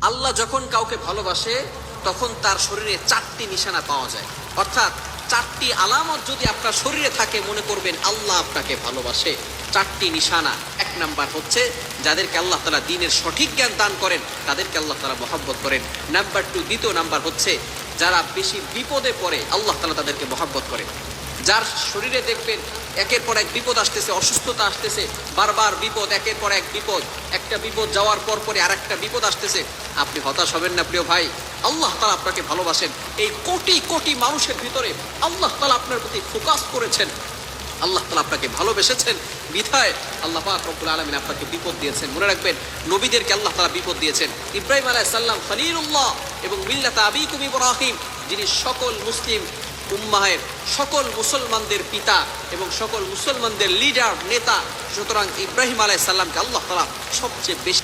আল্লাহ যখন কাউকে ভালোবাসে তখন তার শরীরে 4টি নিশানা পাওয়া যায়, অর্থাৎ 4টি আলামত যদি আপনার শরীরে থাকে মনে করবেন আল্লাহ আপনাকে ভালোবাসে। 4টি নিশানা। 1 নাম্বার হচ্ছে যাদেরকে আল্লাহ তাআলা দ্বীনের সঠিক জ্ঞান দান করেন তাদেরকে আল্লাহ তাআলা মহব্বত করেন। নাম্বার 2, দ্বিতীয় নাম্বার হচ্ছে যারা বেশি বিপদে পড়ে আল্লাহ তাআলা তাদেরকে মহব্বত করেন। যার শরীরে দেখবেন একের পর এক বিপদ আসতেছে, অসুস্থতা আসতেছে, বারবার বিপদ, একের পর এক বিপদ, একটা বিপদ যাওয়ার পর পরে আরেকটা বিপদ আসতেছে, আপনি হতাশ হবেন না প্রিয় ভাই। আল্লাহ তাআলা আপনাকে ভালোবাসেন। এই কোটি কোটি মানুষের ভিতরে আল্লাহ তাআলা আপনার প্রতি ফোকাস করেছেন, আল্লাহ তাআলা আপনাকে ভালোবেসেছেন বিধায় আল্লাহ পাক রব্বুল আলামিন আপনাকে বিপদ দিয়েছেন। মনে রাখবেন নবীদেরকে আল্লাহ তাআলা বিপদ দিয়েছেন। ইব্রাহিম আলাইহিস সালাম খলিলুল্লাহ এবং মিল্লাত আবিকুম ইব্রাহিম, যিনি সকল মুসলিম উম্মাহের, সকল মুসলমানদের পিতা এবং সকল মুসলমানদের লিডার, নেতা। সুতরাং ইব্রাহিম আলাইহিস সালামকে আল্লাহ তাআলা সবচেয়ে বেশি